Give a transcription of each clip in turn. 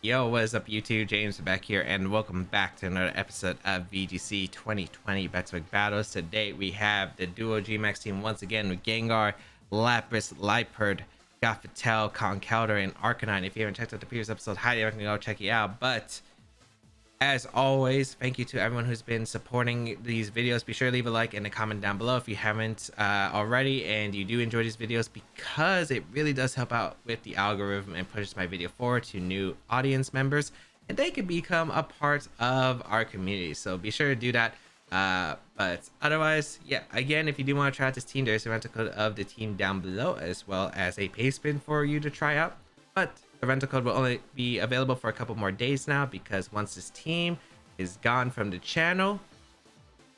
Yo, what is up YouTube? James back here and welcome back to another episode of VGC 2020 Baek Battles. Today we have the duo Gmax team once again with Gengar, Lapras, Liepard, Gothitelle, Conkeldurr, and Arcanine. If you haven't checked out the previous episode, highly recommend go check it out. But as always, thank you to everyone who's been supporting these videos. Be sure to leave a like and a comment down below if you haven't already, and you do enjoy these videos, because it really does help out with the algorithm and pushes my video forward to new audience members, and they can become a part of our community. So be sure to do that. But otherwise, yeah, again, if you do want to try out this team, there's a rental code of the team down below, as well as a pay spin for you to try out. But the rental code will only be available for a couple more days now, because once this team is gone from the channel,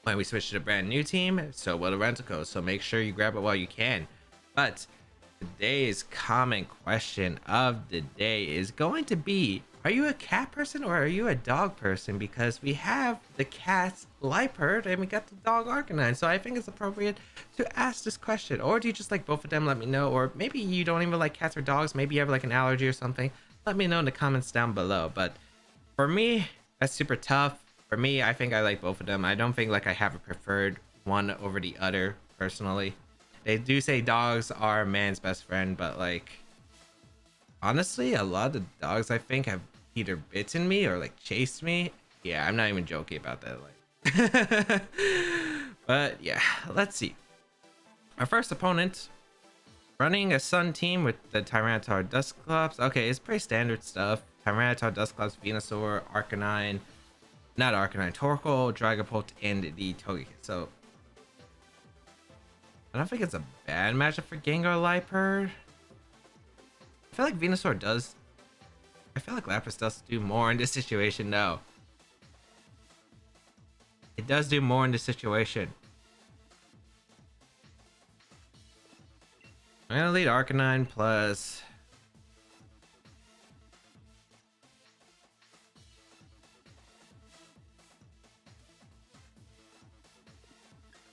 when we switch to the brand new team, so will the rental code. So make sure you grab it while you can. But today's common question of the day is going to be, are you a cat person or are you a dog person? Because we have the cat Liepard and we got the dog Arcanine. So I think it's appropriate to ask this question. Or do you just like both of them? Let me know. Or maybe you don't even like cats or dogs. Maybe you have like an allergy or something. Let me know in the comments down below. But for me, that's super tough. For me, I think I like both of them. I don't think like I have a preferred one over the other personally. They do say dogs are man's best friend, but like, honestly, a lot of the dogs I think have either bitten me or like chased me. Yeah, I'm not even joking about that. Like, but yeah, let's see. Our first opponent, running a Sun team with the Tyranitar Dusclops. Okay, it's pretty standard stuff. Tyranitar, Dusclops, Venusaur, Arcanine, not Arcanine, Torkoal, Dragapult, and the Togekiss. So I don't think it's a bad matchup for Gengar Liepard. I feel like Venusaur does. I feel like Lapras does do more in this situation, though. It does do more in this situation. I'm gonna lead Arcanine plus.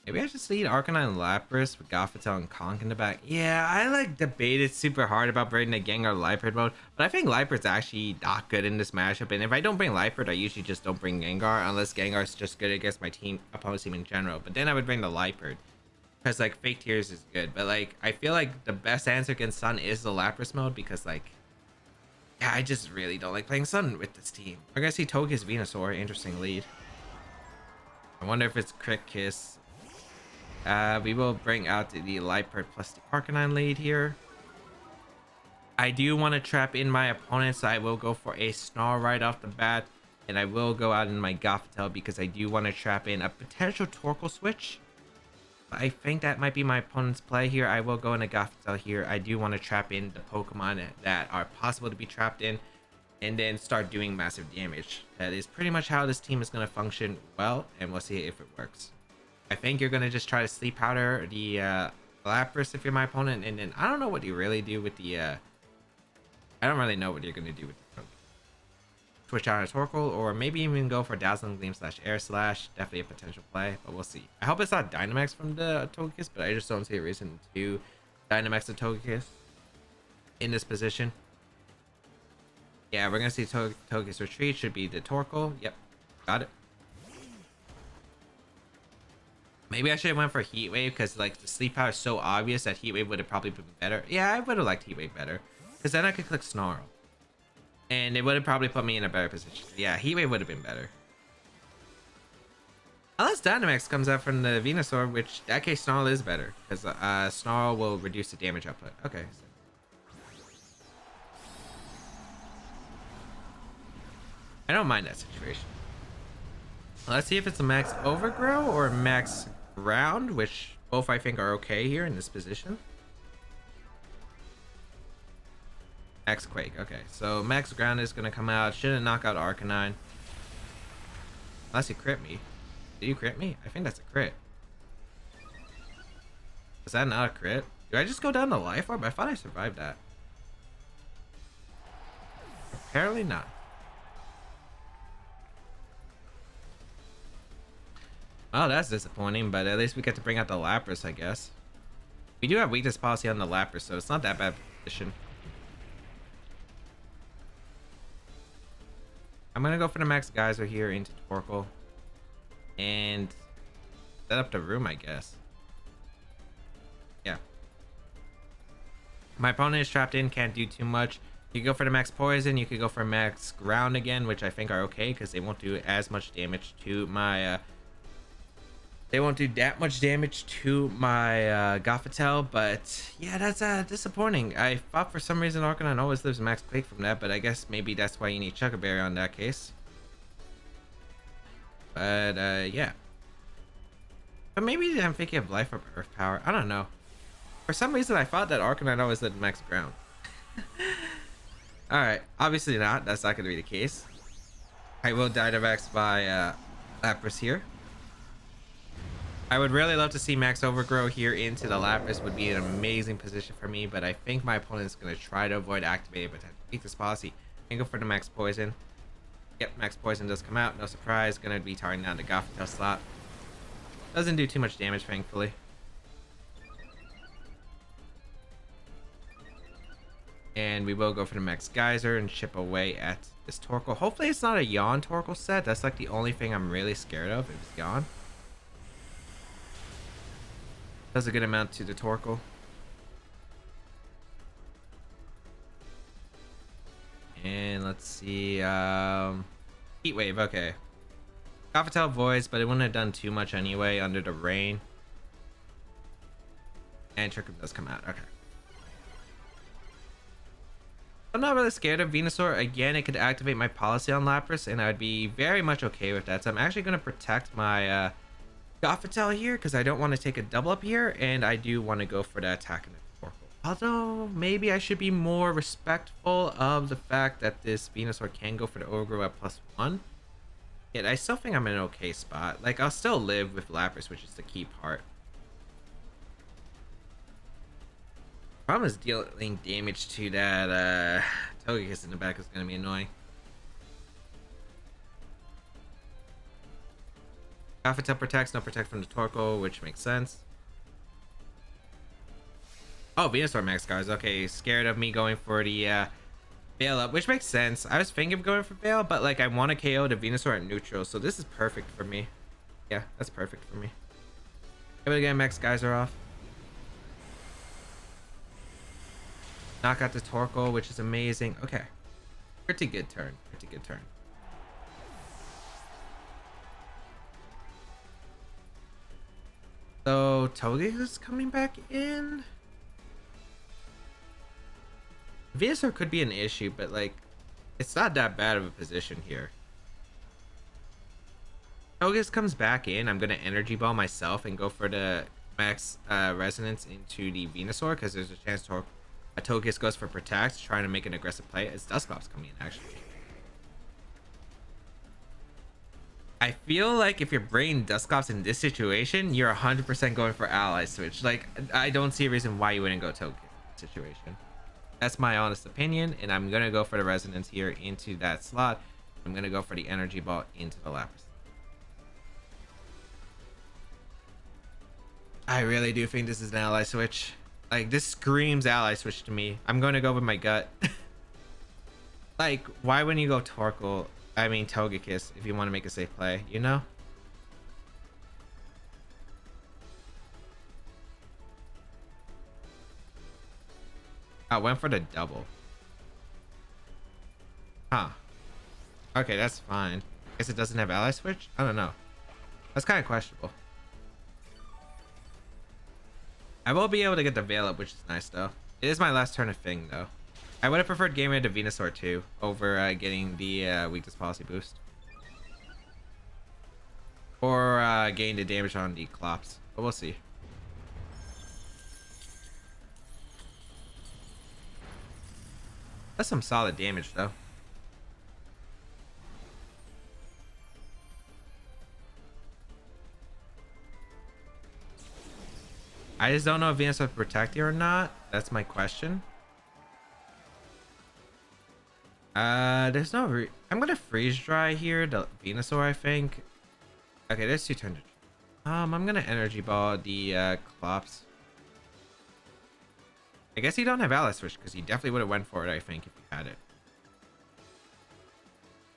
Maybe I just lead Arcanine Lapras with Gothitelle and Conk in the back. Yeah, I like debated super hard about bringing the Gengar Liepard mode, but I think Liepard's actually not good in this matchup. And if I don't bring Liepard, I usually just don't bring Gengar, unless Gengar's just good against my team, opponent's team in general. But then I would bring the Liepard, because like Fake Tears is good. But like, I feel like the best answer against Sun is the Lapras mode, because like, yeah, I just really don't like playing Sun with this team. I guess he Togekiss Venusaur, interesting lead. I wonder if it's Crit Kiss. We will bring out the Liepard plus the Arcanine lead here. I do want to trap in my opponent, so I will go for a Snarl right off the bat, and I will go out in my Gothitelle because I do want to trap in a potential Torkoal switch. I think that might be my opponent's play here. I will go in a Gothitelle here. I do want to trap in the Pokemon that are possible to be trapped in, and then start doing massive damage. That is pretty much how this team is going to function well, and we'll see if it works. I think you're going to just try to sleep powder the Lapras if you're my opponent, and then I don't know what you really do with the I don't really know what you're going to do with the switch out a Torkoal, or maybe even go for Dazzling Gleam / Air Slash. Definitely a potential play, but we'll see. I hope it's not Dynamax from the Togekiss, but I just don't see a reason to Dynamax the Togekiss in this position. Yeah, we're going to see Togekiss retreat. Should be the Torkoal. Yep, got it. Maybe I should have went for Heat Wave, because like the sleep power is so obvious that Heat Wave would have probably been better. Yeah, I would have liked Heat Wave better, because then I could click Snarl, and it would have probably put me in a better position. Yeah, Heat Wave would have been better. Unless Dynamax comes out from the Venusaur, which in that case Snarl is better, because Snarl will reduce the damage output. Okay. I don't mind that situation. Let's see if it's a max overgrow or max ground, which both I think are okay here in this position. Max quake. Okay, so max ground is gonna come out. Shouldn't knock out Arcanine, unless you crit me. Did you crit me? I think that's a crit. Is that not a crit? Do I just go down to Life Orb? I thought I survived that. Apparently not. Oh, that's disappointing, but at least we get to bring out the Lapras, I guess. We do have weakness policy on the Lapras, so it's not that bad position. I'm gonna go for the Max Geyser here into Torkoal and set up the room, I guess. Yeah. My opponent is trapped in, can't do too much. You could go for the Max Poison, you could go for Max Ground again, which I think are okay because they won't do as much damage to my they won't do that much damage to my Gothitelle, but yeah, that's disappointing. I thought for some reason Arcanine always lives Max Quake from that, but I guess maybe that's why you need Chucker Berry on that case. But yeah. But maybe I'm thinking of Life Up Earth Power. I don't know. For some reason I thought that Arcanine always lived Max Ground. Alright, obviously not. That's not going to be the case. I will Dynamax by Lapras here. I would really love to see Max Overgrow here into the Lapras. Would be an amazing position for me, but I think my opponent is going to try to avoid activating potential weakness policy and go for the Max Poison. Yep, Max Poison does come out. No surprise. Going to be targeting down the Gothitelle slot. Doesn't do too much damage, thankfully. And we will go for the Max Geyser and chip away at this Torkoal. Hopefully it's not a Yawn Torkoal set. That's like the only thing I'm really scared of. If it's Yawn. Does a good amount to the Torkoal. And let's see. Heat Wave. Okay. Gothitelle Voice, but it wouldn't have done too much anyway under the rain. And Trick Room does come out. Okay. I'm not really scared of Venusaur. Again, it could activate my policy on Lapras, and I'd be very much okay with that. So I'm actually going to protect my Gothitelle here because I don't want to take a double up here, and I do want to go for the attack in the Torkoal. Although, maybe I should be more respectful of the fact that this Venusaur can go for the Overgrow at +1. Yet I still think I'm in an okay spot. Like, I'll still live with Lapras, which is the key part. Problem is dealing damage to that Togekiss in the back is going to be annoying. Gothitelle protects, no protect from the Torkoal, which makes sense. Oh, Venusaur Max guys. Okay, scared of me going for the Veil Up, which makes sense. I was thinking of going for Veil, but like I want to KO the Venusaur at neutral, so this is perfect for me. Yeah, that's perfect for me. Able to get Max Geyser off. Knock out the Torkoal, which is amazing. Okay. Pretty good turn. Pretty good turn. So, Togekiss is coming back in? Venusaur could be an issue, but like, it's not that bad of a position here. Togekiss comes back in. I'm going to Energy Ball myself and go for the Max Resonance into the Venusaur because there's a chance Togekiss goes for Protect, trying to make an aggressive play. It's Dusclops coming in, actually. I feel like if you're bringing Dusclops in this situation, you're 100% going for Ally Switch. Like, I don't see a reason why you wouldn't go Togekiss in this situation. That's my honest opinion, and I'm going to go for the Resonance here into that slot. I'm going to go for the Energy Ball into the Lapras. I really do think this is an Ally Switch. Like, this screams Ally Switch to me. I'm going to go with my gut. Like, why wouldn't you go Torkoal? I mean, Togekiss, if you want to make a safe play, you know? I went for the double. Huh. Okay, that's fine. Guess it doesn't have Ally Switch? I don't know. That's kind of questionable. I will be able to get the Veil Up, which is nice, though. It is my last turn of Thing, though. I would have preferred getting rid of Venusaur, too, over getting the Weakness Policy boost. Or getting the damage on the Clops. But we'll see. That's some solid damage, though. I just don't know if Venusaur will protect you or not. That's my question. There's no I'm gonna freeze dry here the Venusaur, I think. Okay, there's 2 turns. I'm gonna Energy Ball the Clops. I guess you don't have Ally Switch because you definitely would have went for it, I think, if you had it.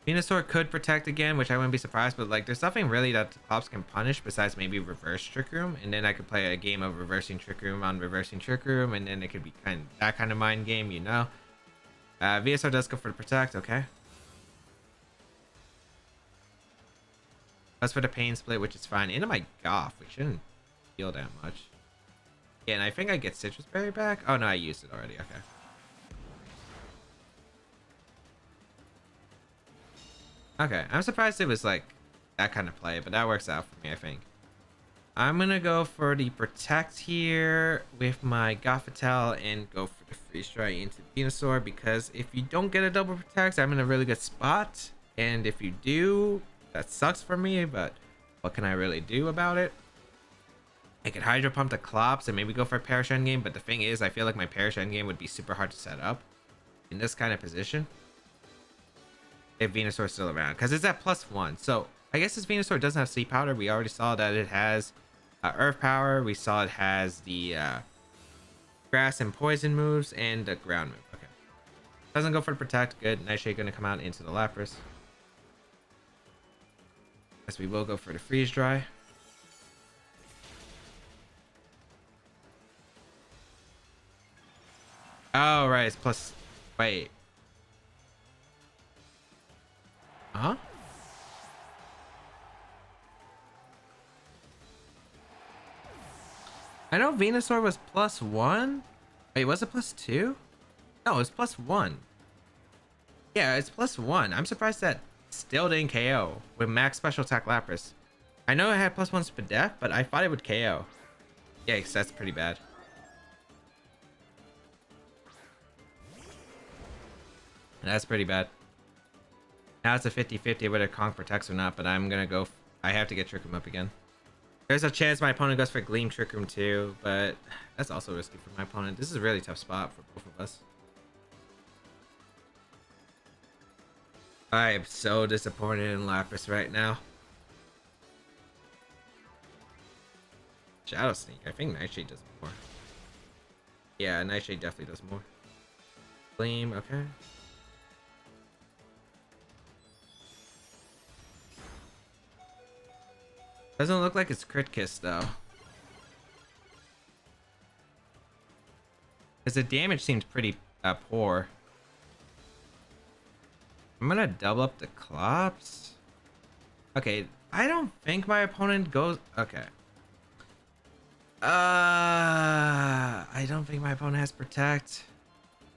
Venusaur could protect again, which I wouldn't be surprised, but like there's nothing really that Clops can punish besides maybe reverse Trick Room, and then I could play a game of reversing Trick Room on reversing Trick Room, and then it could be that kind of mind game, you know. Venusaur does go for the protect, okay. That's for the pain split, which is fine. Into my Goth, which shouldn't feel that much. Yeah, and I think I get Sitrus Berry back. Oh no, I used it already, okay. Okay, I'm surprised it was like that kind of play, but that works out for me, I think. I'm gonna go for the protect here with my Gothitelle and go for the freeze dry into Venusaur, because if you don't get a double protect, I'm in a really good spot, and if you do, that sucks for me, but what can I really do about it? I could Hydro Pump the Clops and maybe go for a Perish Endgame, but the thing is, I feel like my Perish Endgame would be super hard to set up in this kind of position if Venusaur's still around, because it's at +1. So I guess this Venusaur doesn't have Sleep Powder. We already saw that it has Earth Power. We saw it has the Grass and Poison moves and the Ground move. Okay, doesn't go for the Protect. Good. Nightshade gonna come out into the Lapras. Yes, we will go for the Freeze Dry. Oh right, it's plus. Wait. Huh? I know Venusaur was +1. Wait, was it +2? No, it's +1. Yeah, it's +1. I'm surprised that still didn't KO with max special attack Lapras. I know it had +1 Spadef, but I thought it would KO. Yikes, that's pretty bad. That's pretty bad. Now it's a 50-50 whether Kong protects or not, but I'm gonna go. I have to get Trick Room up again. There's a chance my opponent goes for Gleam Trick Room too, but that's also risky for my opponent. This is a really tough spot for both of us. I am so disappointed in Lapras right now. Shadow Sneak. I think Nightshade does more. Yeah, Nightshade definitely does more. Gleam, okay. Doesn't look like it's Crit Kiss though. Because the damage seems pretty poor. I'm gonna double up the Clops. Okay, I don't think my opponent goes. Okay. I don't think my opponent has Protect.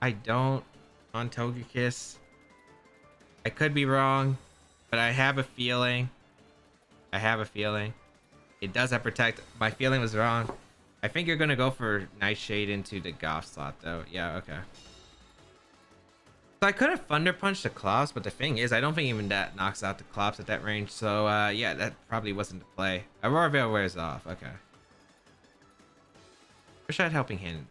I don't on Togekiss. I could be wrong, but I have a feeling. It does have Protect. My feeling was wrong. I think you're gonna go for Nightshade into the Goth slot though. Yeah, okay. So I could have Thunder Punched the Clops, but the thing is, I don't think even that knocks out the Clops at that range. So yeah, that probably wasn't the play. Aurora Veil wears off. Okay. Wish I had Helping Hand.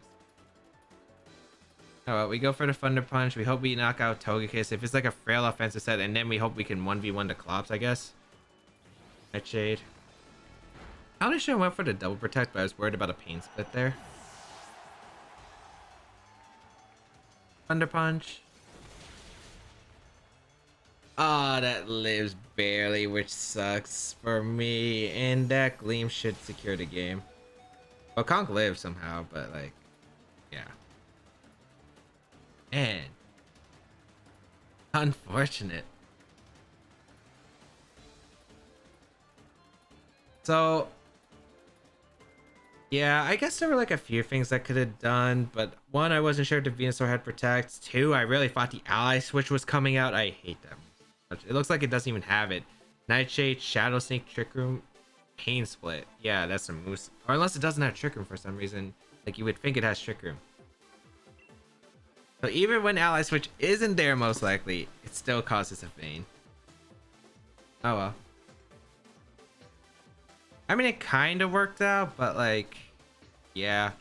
Oh well, we go for the Thunder Punch. We hope we knock out Togekiss. If it's like a frail offensive set, and then we hope we can 1v1 the Clops, I guess. Nightshade. I only should have went for the double protect, but I was worried about a pain split there. Thunder Punch. Ah, oh, that lives barely, which sucks for me. And that Gleam should secure the game. Well, Conk lives somehow, but like, yeah. Man. Unfortunate. So, yeah, I guess there were like a few things I could have done, but one, I wasn't sure if the Venusaur had Protect. Two, I really thought the Ally Switch was coming out. I hate them. It looks like it doesn't even have it. Nightshade, Shadow Sneak, Trick Room, Pain Split. Yeah, that's a moose. Or unless it doesn't have Trick Room for some reason. Like, you would think it has Trick Room. So even when Ally Switch isn't there, most likely, it still causes a Vayne. Oh well. I mean, it kind of worked out, but like, yeah.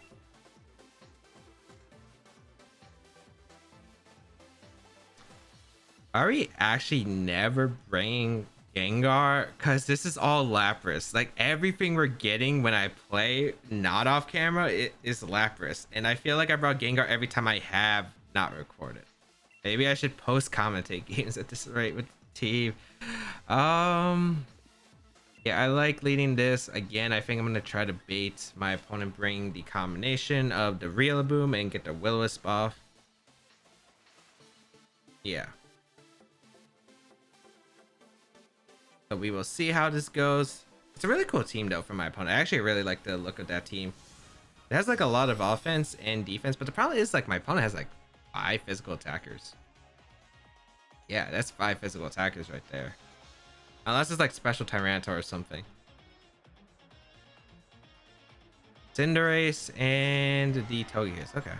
Are we actually never bringing Gengar? Because this is all Lapras. Like, everything we're getting when I play not off camera, it is Lapras. And I feel like I brought Gengar every time I have not recorded. Maybe I should post commentate games at this rate with the team. Um, yeah, I like leading this. Again, I think I'm gonna try to bait my opponent, bring the combination of the Rillaboom and get the Will-O-Wisp off. Yeah. So we will see how this goes. It's a really cool team though for my opponent. I actually really like the look of that team. It has like a lot of offense and defense, but the problem is like my opponent has like 5 physical attackers. Yeah, that's 5 physical attackers right there. Unless it's like special Tyranitar or something. Cinderace and the Togekiss. Okay.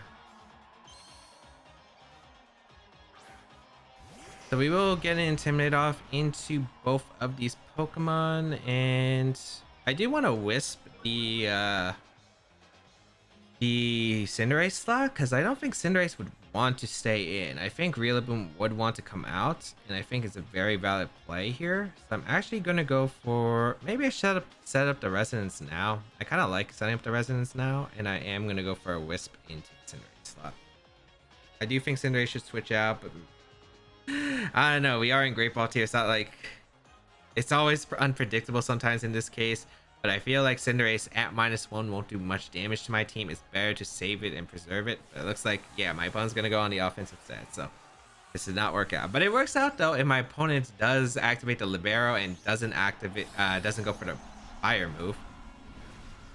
So we will get an Intimidate off into both of these Pokemon, and I do want to Wisp the Cinderace slot because I don't think Cinderace would want to stay in. I think Rillaboom would want to come out, and I think it's a very valid play here. So I'm actually going to go for, maybe I should set up the Resonance now. I kind of like setting up the Resonance now, and I am going to go for a Wisp into the Cinderace slot. I do think Cinderace should switch out, but I don't know. We are in Great Ball tier. It's not like, it's always unpredictable sometimes in this case. But I feel like Cinderace at -1 won't do much damage to my team. It's better to save it and preserve it. But it looks like, yeah, my opponent's going to go on the offensive side. So this did not work out. But it works out, though, if my opponent does activate the Libero and doesn't go for the fire move.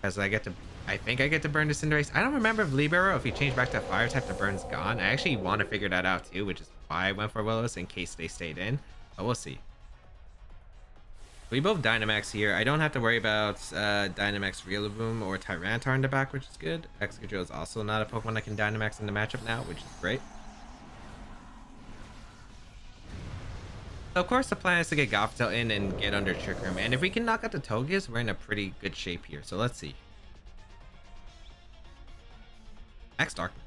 Because I think I get to burn the Cinderace. I don't remember if Libero, if he changed back to fire type, the burn's gone. I actually want to figure that out, too, which is why I went for Will-O-Wisp in case they stayed in. But we'll see. We both Dynamax here. I don't have to worry about Dynamax Rillaboom or Tyranitar in the back, which is good. Excadrill is also not a Pokemon I can Dynamax in the matchup now, which is great. So of course, the plan is to get Gothitelle in and get under Trick Room. And if we can knock out the Togekiss, we're in a pretty good shape here. So let's see. Max Darkness.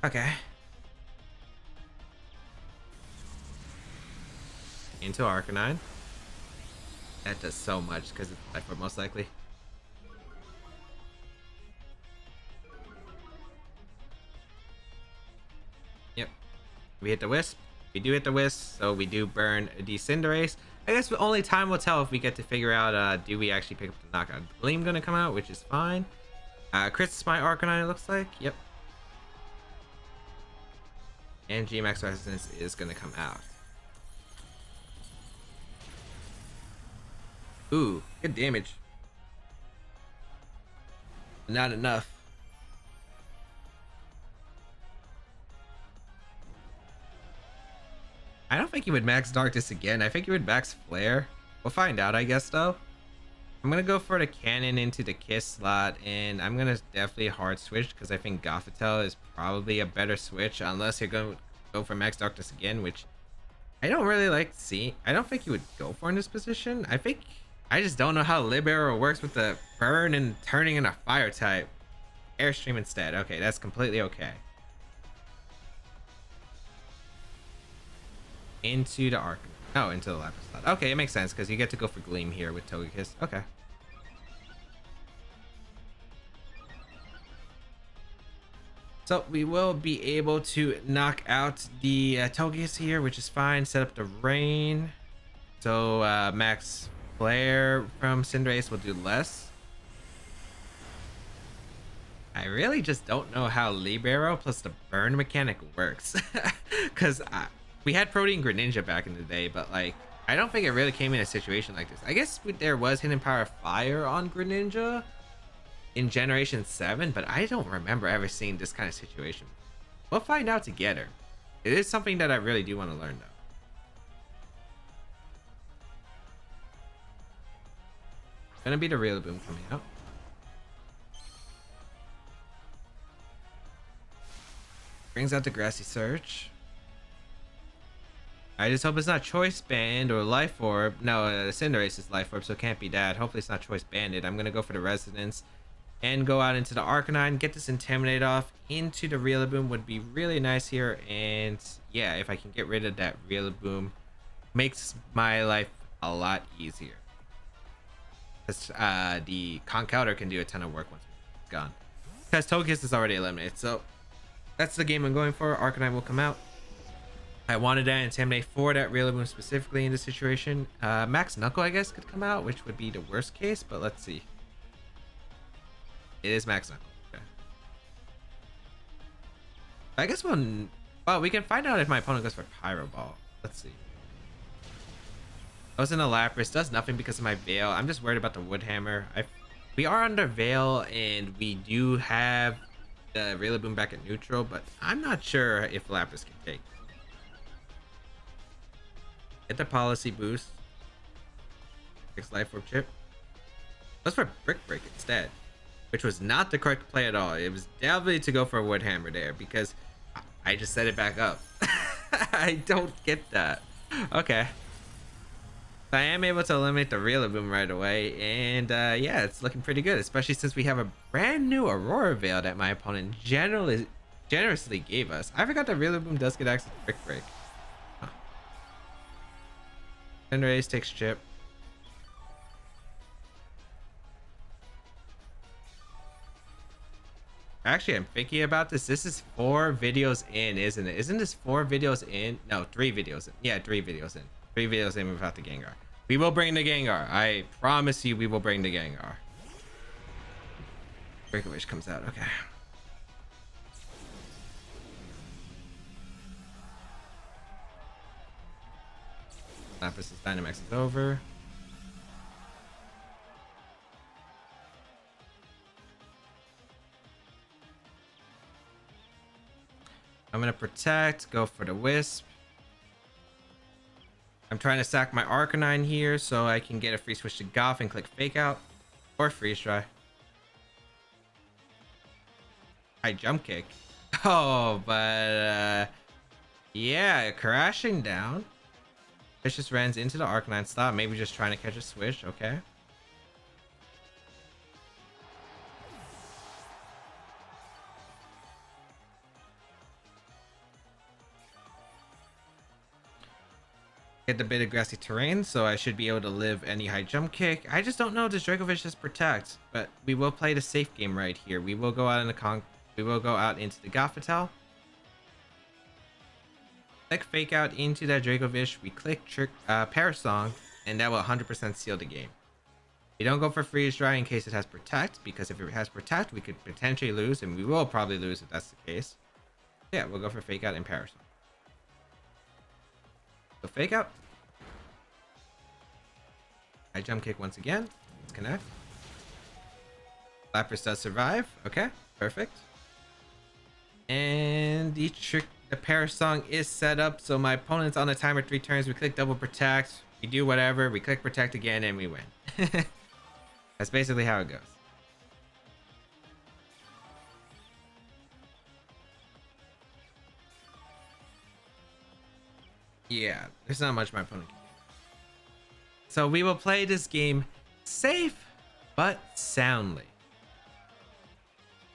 Okay. Into Arcanine. That does so much because it's Life Orb most likely. Yep. We hit the Wisp. We do hit the Wisp, so we do burn the Cinderace. I guess only time will tell if we get to figure out do we actually pick up the knockout. Gleam gonna come out, which is fine. Crits my Arcanine, it looks like. Yep. And Gmax Resistance is gonna come out. Ooh, good damage. Not enough. I don't think he would max Darkness again. I think he would max Flare. We'll find out, I guess, though. I'm going to go for the Cannon into the Kiss slot, and I'm going to definitely hard switch because I think Gothitelle is probably a better switch unless you're going to go for max Darkness again, which I don't really like seeing. I don't think he would go for in this position. I just don't know how Libero works with the burn and turning in a fire type. Airstream instead. Okay, that's completely okay. Into the Arc. Oh, into the Lapis slot. Okay, it makes sense because you get to go for Gleam here with Togekiss. Okay. So we will be able to knock out the Togekiss here, which is fine. Set up the Rain. So max Flare from Cinderace will do less. I really just don't know how Libero plus the burn mechanic works. Because we had Protean Greninja back in the day, but like, I don't think it really came in a situation like this. I guess there was Hidden Power Fire on Greninja in Generation 7, but I don't remember ever seeing this kind of situation. We'll find out together. It is something that I really do want to learn, though. Gonna be the Rillaboom coming out. Brings out the Grassy Surge. I just hope it's not Choice Band or Life Orb. No, Cinderace is Life Orb, so it can't be that. Hopefully it's not Choice Banded. I'm gonna go for the Resonance and go out into the Arcanine, get this Intimidate off into the Rillaboom would be really nice here. And yeah, if I can get rid of that Rillaboom, makes my life a lot easier. The Concounter can do a ton of work once it's gone. Because Togekiss is already eliminated, so That's the game I'm going for. Arcanine will come out. I wanted to intimidate for that Rillaboom specifically in this situation. Max Knuckle, I guess, could come out, which would be the worst case, but let's see. It is Max Knuckle. Okay. I guess well, we can find out if my opponent goes for Pyro Ball. Let's see. I was in a Lapras. Does nothing because of my Veil. I'm just worried about the Wood Hammer. We are under Veil, and we do have the Rillaboom back at neutral, but I'm not sure if Lapras can take. Get the Policy Boost. Takes Life Orb Chip. Let's for Brick Break instead, which was not the correct play at all. It was definitely to go for a Wood Hammer there because I just set it back up. I don't get that. Okay. I am able to eliminate the Rillaboom right away, and yeah, it's looking pretty good, especially since we have a brand new Aurora Veil that my opponent generously gave us. I forgot that Rillaboom does get access to Brick Break. Huh. Cinderace takes Chip. Actually, I'm thinking about this. This is 4 videos in, isn't it? Isn't this 4 videos in? No, 3 videos in. Yeah, 3 videos in. 3 videos in without the Gengar. We will bring the Gengar. I promise you we will bring the Gengar. Break Wish comes out. Okay. Lapras' Dynamax is over. I'm going to protect. Go for the Wisp. I'm trying to sack my Arcanine here so I can get a free switch to Goth and click Fake Out or Freeze Dry. I Jump Kick. Oh, but yeah, crashing down. Vicious runs into the Arcanine stop. Maybe just trying to catch a switch. Okay. Get the bit of grassy terrain, so I should be able to live any high jump kick. I just don't know, does Dracovish just protect? But we will play the safe game right here. We will go out in the we will go out into the Gothitelle. Click Fake Out into that Dracovish. We click Parasong, and that will 100% seal the game. We don't go for Freeze Dry in case it has Protect, because if it has Protect, we could potentially lose, and we will probably lose if that's the case. Yeah, we'll go for Fake Out and Parasong. So Fake Out. I Jump Kick once again. Let's connect. Lapras does survive. Okay, perfect. And the Parasong is set up, so my opponent's on a timer 3 turns. We click double protect. We do whatever. We click protect again, and we win. That's basically how it goes. Yeah, there's not much my opponent can do. So we will play this game safe, but soundly.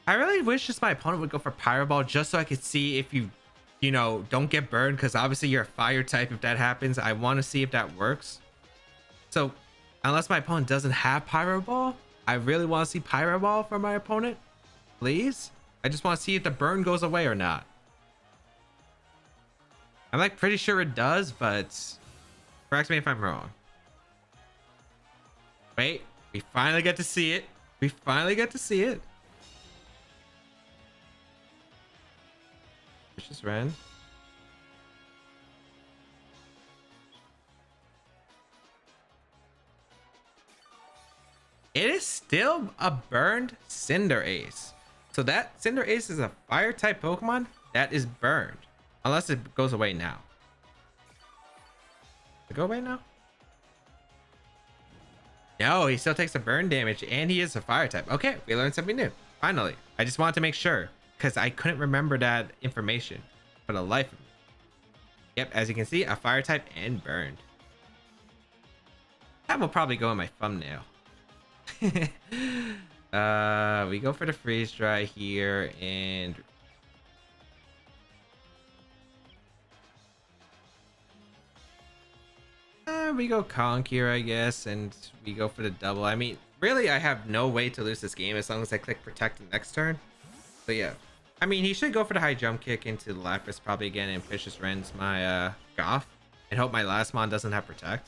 I really wish just my opponent would go for Pyro Ball just so I could see if you know, don't get burned, because obviously you're a fire type if that happens. I want to see if that works. So unless my opponent doesn't have Pyro Ball, I really want to see Pyro Ball from my opponent. Please? I just want to see if the burn goes away or not. I'm like pretty sure it does, but correct me if I'm wrong. Wait, we finally get to see it. We finally get to see it. Vicious Ren. It is still a burned Cinderace. So that Cinderace is a fire type Pokemon that is burned. Unless it goes away now. Does it go away now? No, he still takes the burn damage and he is a fire type. Okay, we learned something new. Finally. I just wanted to make sure because I couldn't remember that information for the life of me. Yep, as you can see, a fire type and burned. That will probably go in my thumbnail. We go for the freeze dry here and we go Conk here, I guess, and we go for the double. I mean, really, I have no way to lose this game as long as I click protect the next turn. But yeah, I mean, he should go for the high jump kick into the Lapras probably again and Vicious Rends my Goth and hope my last mon doesn't have Protect.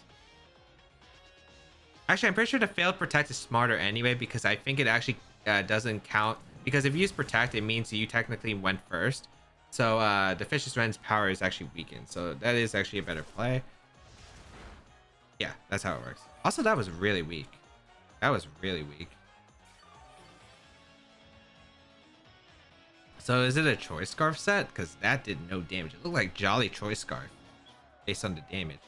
Actually, I'm pretty sure the failed Protect is smarter anyway because I think it actually doesn't count. Because if you use Protect, it means you technically went first. So the Vicious Rends power is actually weakened. So that is actually a better play. Yeah, that's how it works. Also, that was really weak. That was really weak. So is it a Choice Scarf set? Because that did no damage. It looked like Jolly Choice Scarf based on the damage.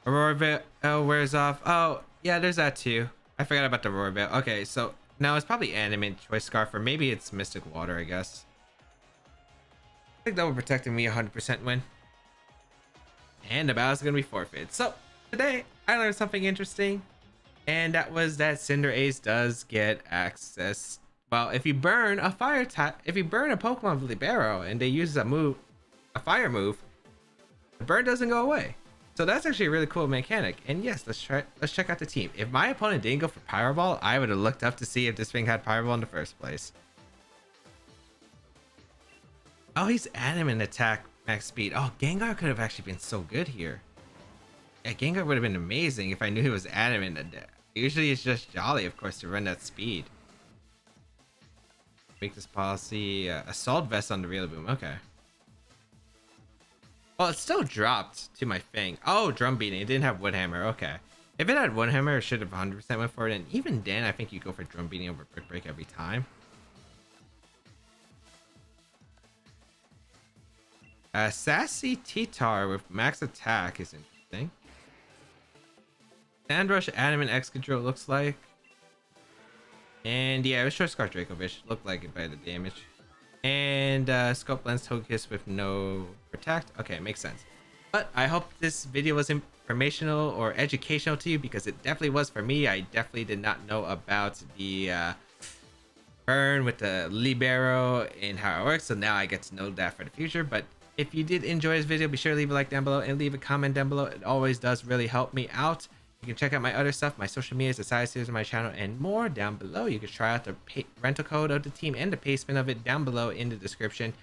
Aurora Veil wears off. Oh, yeah, there's that too. I forgot about the Aurora Veil. Okay, so now it's probably Animate Choice Scarf, or maybe it's Mystic Water, I guess. I think that will protect me 100% win. And the battle's gonna be forfeit. So today I learned something interesting. And that was that Cinderace does get access. Well, if you burn a fire type, if you burn a Pokemon with Libero and they use a move, a fire move, the burn doesn't go away. So that's actually a really cool mechanic. And yes, let's check out the team. If my opponent didn't go for Pyro Ball, I would have looked up to see if this thing had Pyro Ball in the first place. Oh, he's adamant attack max speed. Oh, Gengar could have actually been so good here. Yeah, Gengar would have been amazing if I knew he was adamant. Usually it's just Jolly, of course, to run that speed. Make this policy Assault Vest on the Rillaboom. Okay. Well, it still dropped to my Fang. Oh, Drum Beating. It didn't have Wood Hammer. Okay. If it had Wood Hammer, it should have 100% went for it. And even then, I think you go for Drum Beating over Brick Break every time. Sassy T-Tar with max attack is interesting. Sandrush Adamant Excadrill looks like. And yeah, it was Short Scarf Dracovish. Looked like it by the damage. And Scope Lens Togekiss with no Protect. Okay, makes sense. But I hope this video was informational or educational to you because it definitely was for me. I definitely did not know about the burn with the Libero and how it works. So now I get to know that for the future. But if you did enjoy this video, be sure to leave a like down below and leave a comment down below. It always does really help me out. You can check out my other stuff, my social medias, the side series of my channel, and more down below. You can try out the rental code of the team and the placement of it down below in the description.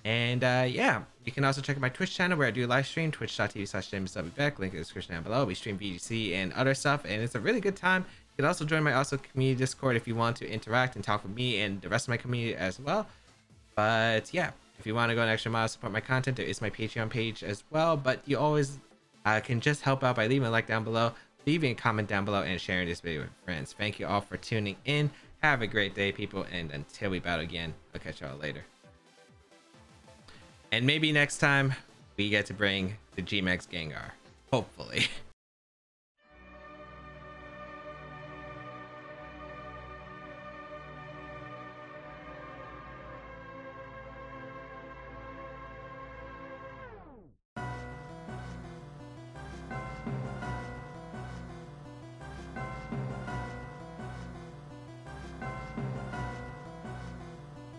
And yeah, you can also check out my Twitch channel where I do live stream, twitch.tv/JamesWBeck, link in the description down below. We stream VGC and other stuff, and it's a really good time. You can also join my community Discord if you want to interact and talk with me and the rest of my community as well. But yeah, if you want to go an extra mile to support my content, there is my Patreon page as well. But you always can just help out by leaving a like down below, leaving a comment down below, and sharing this video with friends. Thank you all for tuning in. Have a great day, people, and until we battle again, I'll catch y'all later. And maybe next time we get to bring the Gmax Gengar, hopefully.